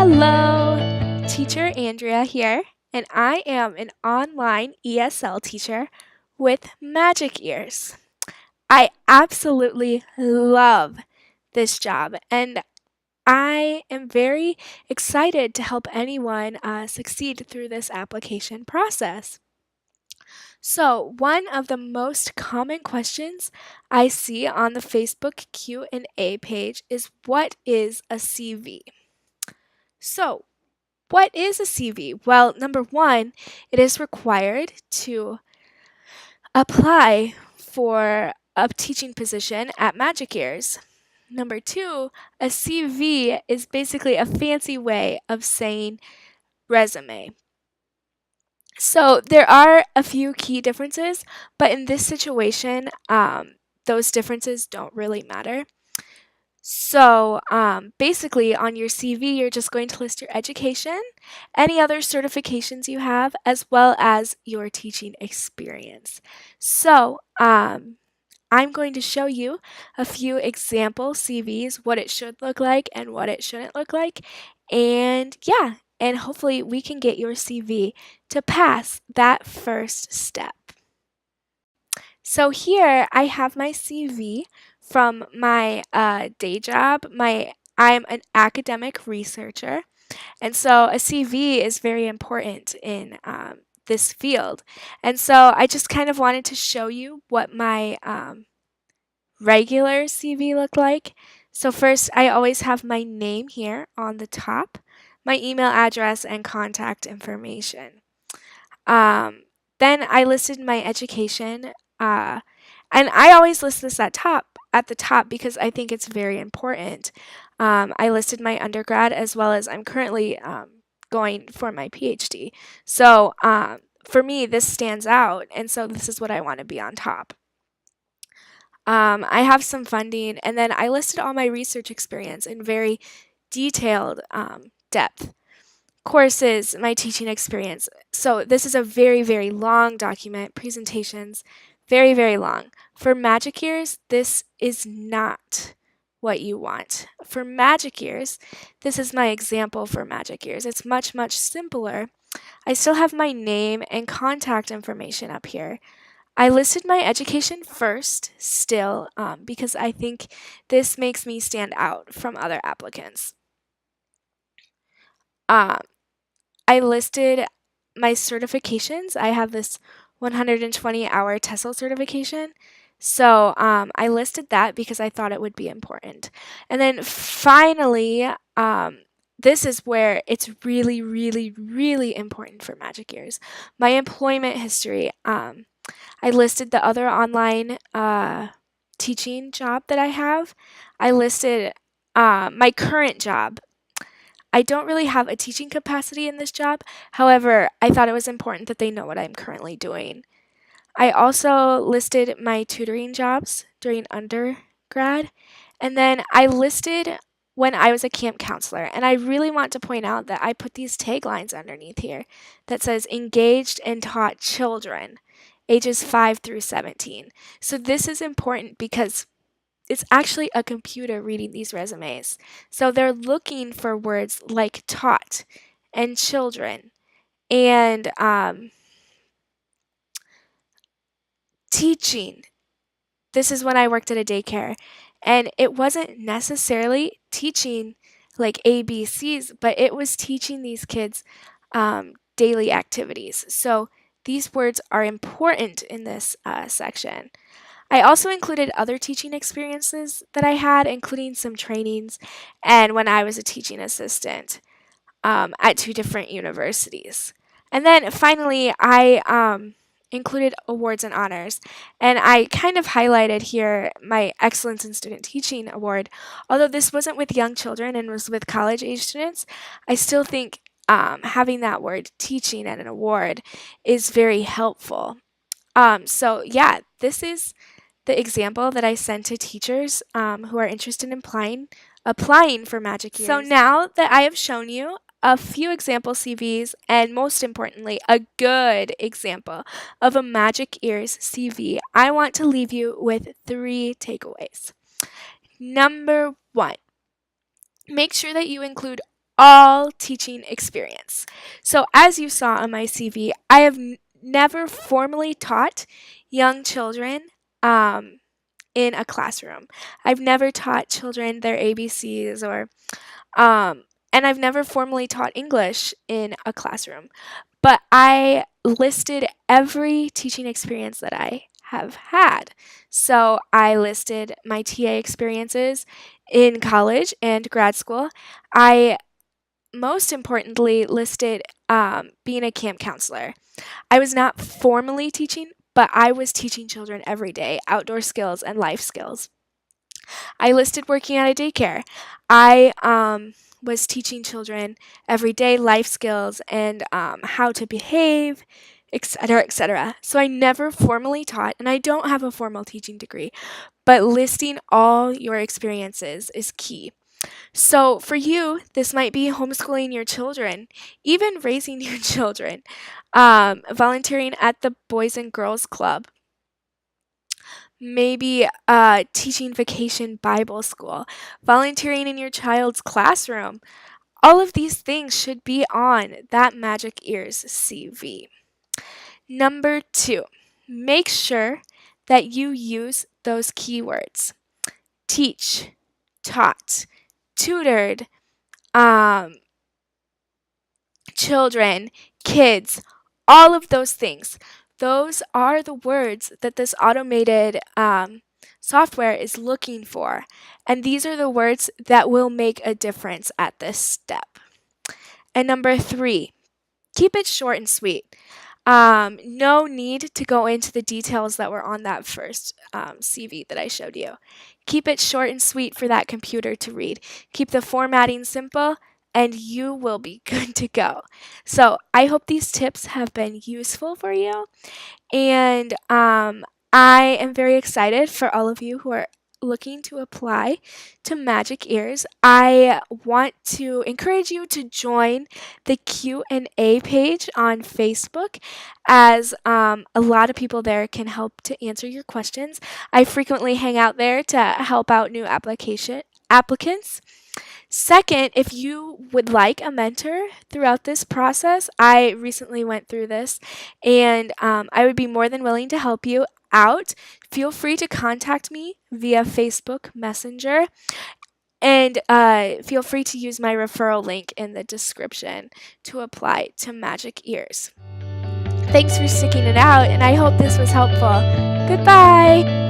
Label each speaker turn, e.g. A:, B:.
A: Hello, Teacher Andrea here, and I am an online ESL teacher with Magic Ears. I absolutely love this job, and I am very excited to help anyone succeed through this application process. So, one of the most common questions I see on the Facebook Q&A page is, what is a CV? So, what is a CV? Well, number one, it is required to apply for a teaching position at Magic Ears. Number two, a CV is basically a fancy way of saying resume. So there are a few key differences, but in this situation, those differences don't really matter. So basically, on your CV, you're just going to list your education, any other certifications you have, as well as your teaching experience. So I'm going to show you a few example CVs, what it should look like and what it shouldn't look like. And yeah, and hopefully we can get your CV to pass that first step. So here I have my CV from my day job. I'm an academic researcher, and so a CV is very important in this field. And so I just kind of wanted to show you what my regular CV looked like. So first, I always have my name here on the top, my email address, and contact information. Then I listed my education, and I always list this at the top because I think it's very important. I listed my undergrad as well as I'm currently going for my PhD. So for me, this stands out, and so this is what I want to be on top. I have some funding, and then I listed all my research experience in very detailed depth. Courses, my teaching experience. So this is a very, very long document, presentations, very, very long. For Magic Ears, this is not what you want. For Magic Ears, this is my example for Magic Ears. It's much, much simpler. I still have my name and contact information up here. I listed my education first still because I think this makes me stand out from other applicants. I listed my certifications. I have this 120-hour TESOL certification. So I listed that because I thought it would be important. And then finally, this is where it's really, really, really important for Magic Ears. My employment history. I listed the other online teaching job that I have. I listed my current job. I don't really have a teaching capacity in this job. However, I thought it was important that they know what I'm currently doing. I also listed my tutoring jobs during undergrad, and then I listed when I was a camp counselor. And I really want to point out that I put these taglines underneath here that says engaged and taught children ages 5 through 17. So this is important because it's actually a computer reading these resumes. So they're looking for words like taught and children and teaching. This is when I worked at a daycare, and it wasn't necessarily teaching like ABCs, but it was teaching these kids daily activities. So these words are important in this section. I also included other teaching experiences that I had, including some trainings and when I was a teaching assistant at 2 different universities. And then finally, I included awards and honors. And I kind of highlighted here my Excellence in Student Teaching Award. Although this wasn't with young children and was with college age students, I still think having that word teaching and an award is very helpful. So yeah, this is the example that I sent to teachers who are interested in applying for Magic Ears. So now that I have shown you a few example CVs and most importantly, a good example of a Magic Ears CV, I want to leave you with 3 takeaways. Number 1, make sure that you include all teaching experience. So, as you saw on my CV, I have never formally taught young children in a classroom. I've never taught children their ABCs and I've never formally taught English in a classroom. But I listed every teaching experience that I have had. So I listed my TA experiences in college and grad school. I most importantly listed being a camp counselor. I was not formally teaching, but I was teaching children every day outdoor skills and life skills. I listed working at a daycare. I was teaching children everyday life skills and how to behave, etc., etc. So I never formally taught, and I don't have a formal teaching degree, but listing all your experiences is key. So for you, this might be homeschooling your children, even raising your children, volunteering at the Boys and Girls Club, maybe teaching vacation Bible school, volunteering in your child's classroom. All of these things should be on that Magic Ears CV. Number 2, make sure that you use those keywords. Teach, taught, tutored, children, kids, all of those things. Those are the words that this automated software is looking for. And these are the words that will make a difference at this step. And number 3, keep it short and sweet. No need to go into the details that were on that first CV that I showed you. Keep it short and sweet for that computer to read. Keep the formatting simple, and you will be good to go. So I hope these tips have been useful for you. And I am very excited for all of you who are looking to apply to Magic Ears. I want to encourage you to join the Q&A page on Facebook, as a lot of people there can help to answer your questions. I frequently hang out there to help out new applicants. Second, if you would like a mentor throughout this process, I recently went through this, and I would be more than willing to help you out. Feel free to contact me via Facebook Messenger, and feel free to use my referral link in the description to apply to Magic Ears. Thanks for sticking it out, and I hope this was helpful. Goodbye!